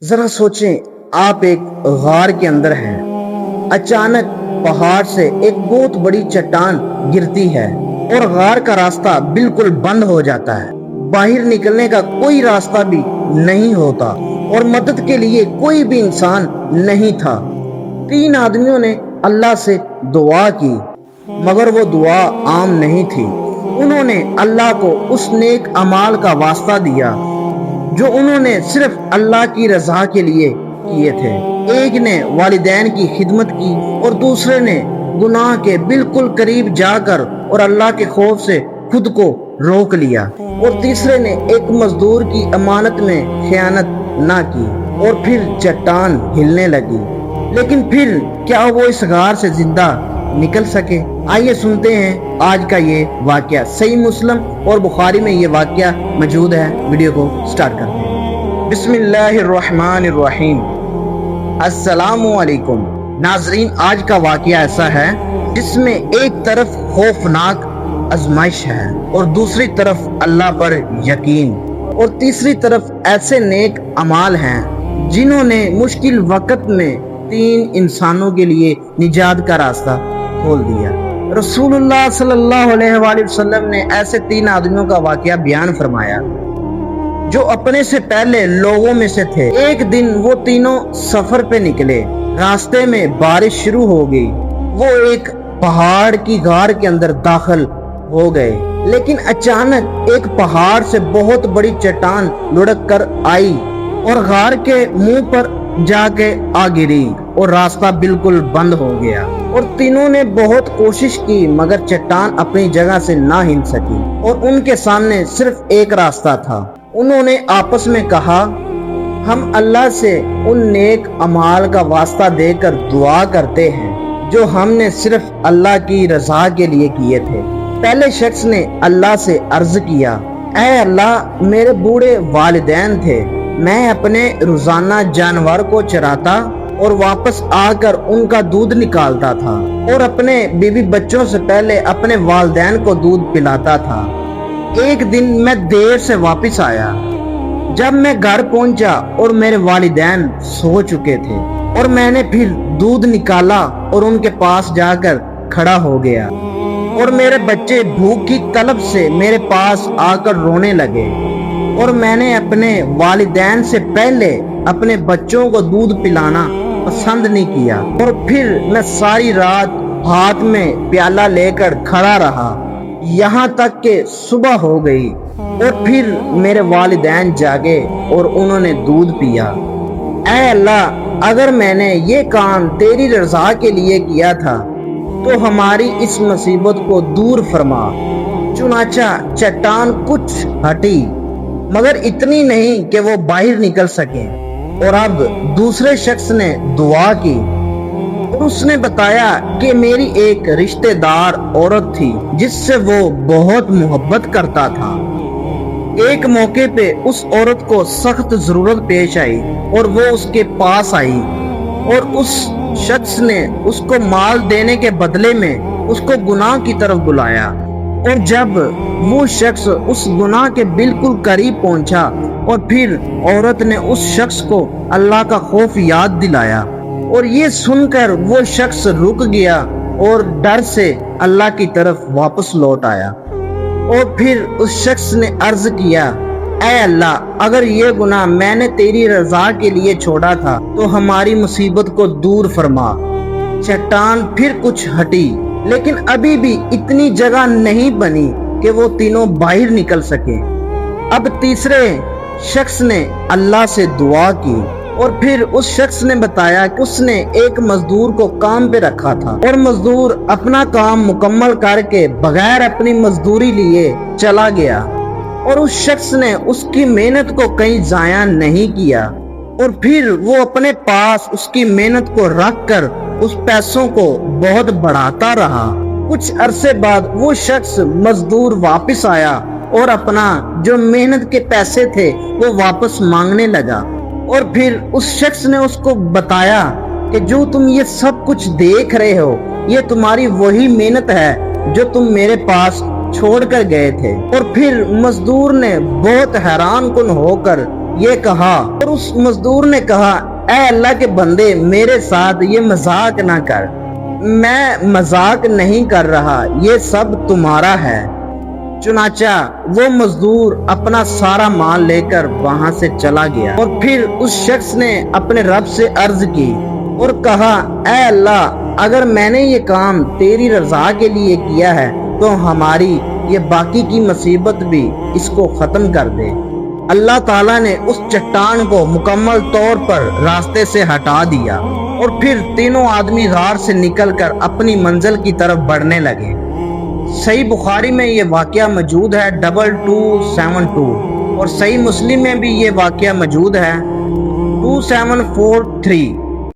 ذرا سوچیں، آپ ایک غار کے اندر ہیں۔ اچانک پہاڑ سے ایک بہت بڑی چٹان گرتی ہے اور غار کا راستہ بالکل بند ہو جاتا ہے۔ باہر نکلنے کا کوئی راستہ بھی نہیں ہوتا اور مدد کے لیے کوئی بھی انسان نہیں تھا۔ 3 آدمیوں نے اللہ سے دعا کی، مگر وہ دعا عام نہیں تھی۔ انہوں نے اللہ کو اس نیک اعمال کا واسطہ دیا جو انہوں نے صرف اللہ کی رضا کے لیے کیے تھے۔ ایک نے والدین کی خدمت کی اور دوسرے نے گناہ کے بالکل قریب جا کر اور اللہ کے خوف سے خود کو روک لیا، اور تیسرے نے ایک مزدور کی امانت میں خیانت نہ کی۔ اور پھر چٹان ہلنے لگی، لیکن پھر کیا وہ اس غار سے زندہ نکل سکے؟ آئیے سنتے ہیں آج کا یہ واقعہ۔ صحیح مسلم اور بخاری میں یہ واقعہ موجود ہے۔ ویڈیو کو سٹارٹ کرتے ہیں۔ بسم اللہ الرحمن الرحیم۔ السلام علیکم ناظرین، آج کا واقعہ ایسا ہے جس میں ایک طرف خوفناک آزمائش ہے اور دوسری طرف اللہ پر یقین، اور تیسری طرف ایسے نیک اعمال ہیں جنہوں نے مشکل وقت میں 3 انسانوں کے لیے نجات کا راستہ کھول دیا۔ رسول اللہ صلی اللہ علیہ وآلہ وسلم نے ایسے 3 آدمیوں کا واقعہ بیان فرمایا جو اپنے سے پہلے لوگوں میں سے تھے۔ ایک دن وہ تینوں سفر پہ نکلے، راستے میں بارش شروع ہو گئی۔ وہ ایک پہاڑ کی غار کے اندر داخل ہو گئے، لیکن اچانک ایک پہاڑ سے بہت بڑی چٹان لڑک کر آئی اور غار کے منہ پر جا کے آ گری اور راستہ بالکل بند ہو گیا۔ اور تینوں نے بہت کوشش کی مگر چٹان اپنی جگہ سے نہ ہل سکی اور ان کے سامنے صرف ایک راستہ تھا۔ انہوں نے آپس میں کہا، ہم اللہ سے ان نیک اعمال کا واسطہ دے کر دعا کرتے ہیں جو ہم نے صرف اللہ کی رضا کے لیے کیے تھے۔ پہلے شخص نے اللہ سے عرض کیا، اے اللہ، میرے بوڑھے والدین تھے، میں اپنے روزانہ جانور کو چراتا اور واپس آ کر ان کا دودھ نکالتا تھا اور اپنے بیوی بچوں سے پہلے اپنے والدین کو دودھ پلاتا تھا۔ ایک دن میں دیر سے واپس آیا۔ جب میں گھر پہنچا اور میرے والدین سو چکے تھے، اور میں نے پھر دودھ نکالا اور ان کے پاس جا کر کھڑا ہو گیا، اور میرے بچے بھوک کی طلب سے میرے پاس آ کر رونے لگے، اور میں نے اپنے والدین سے پہلے اپنے بچوں کو دودھ پلانا پسند نہیں کیا، اور پھر میں ساری رات ہاتھ میں پیالہ لے کر کھڑا رہا یہاں تک کہ صبح ہو گئی، اور پھر میرے والدین جاگے اور انہوں نے دودھ پیا۔ اے اللہ، اگر میں نے یہ کام تیری رضا کے لیے کیا تھا تو ہماری اس مصیبت کو دور فرما۔ چنانچہ چٹان کچھ ہٹی، مگر اتنی نہیں کہ وہ باہر نکل سکے۔ اور اب دوسرے شخص نے دعا کی اور اس نے بتایا کہ میری ایک رشتہ دار عورت تھی جس سے وہ بہت محبت کرتا تھا۔ ایک موقع پہ اس عورت کو سخت ضرورت پیش آئی اور وہ اس کے پاس آئی، اور اس شخص نے اس کو مال دینے کے بدلے میں اس کو گناہ کی طرف بلایا۔ اور جب وہ شخص اس گناہ کے بالکل قریب پہنچا اور پھر عورت نے اس شخص کو اللہ کا خوف یاد دلایا، اور یہ سن کر وہ شخص رک گیا اور ڈر سے اللہ کی طرف واپس لوٹ آیا۔ اور پھر اس شخص نے عرض کیا، اے اللہ، اگر یہ گناہ میں نے تیری رضا کے لیے چھوڑا تھا تو ہماری مصیبت کو دور فرما۔ چٹان پھر کچھ ہٹی، لیکن ابھی بھی اتنی جگہ نہیں بنی کہ وہ تینوں باہر نکل سکے۔ اب تیسرے شخص نے اللہ سے دعا کی، اور پھر اس شخص نے بتایا کہ اس نے ایک مزدور کو کام پہ رکھا تھا، اور مزدور اپنا کام مکمل کر کے بغیر اپنی مزدوری لیے چلا گیا، اور اس شخص نے اس کی محنت کو کہیں ضائع نہیں کیا، اور پھر وہ اپنے پاس اس کی محنت کو رکھ کر اس پیسوں کو بہت بڑھاتا رہا۔ کچھ عرصے بعد وہ شخص مزدور واپس آیا اور اپنا جو محنت کے پیسے تھے وہ واپس مانگنے لگا، اور پھر اس شخص نے اس کو بتایا کہ جو تم یہ سب کچھ دیکھ رہے ہو یہ تمہاری وہی محنت ہے جو تم میرے پاس چھوڑ کر گئے تھے۔ اور پھر مزدور نے بہت حیران کن ہو کر یہ کہا اور اس مزدور نے کہا اے اللہ کے بندے میرے ساتھ یہ مذاق نہ کر، میں مذاق نہیں کر رہا، یہ سب تمہارا ہے۔ چنانچہ وہ مزدور اپنا سارا مال لے کر وہاں سے چلا گیا، اور پھر اس شخص نے اپنے رب سے عرض کی اور کہا اے اللہ اگر میں نے یہ کام تیری رضا کے لیے کیا ہے تو ہماری یہ باقی کی مصیبت بھی اس کو ختم کر دے۔ اللہ تعالیٰ نے اس چٹان کو مکمل طور پر راستے سے ہٹا دیا، اور پھر تینوں آدمی غار سے نکل کر اپنی منزل کی طرف بڑھنے لگے۔ صحیح بخاری میں یہ واقعہ موجود ہے 2272، اور صحیح مسلم میں بھی یہ واقعہ موجود ہے 2743۔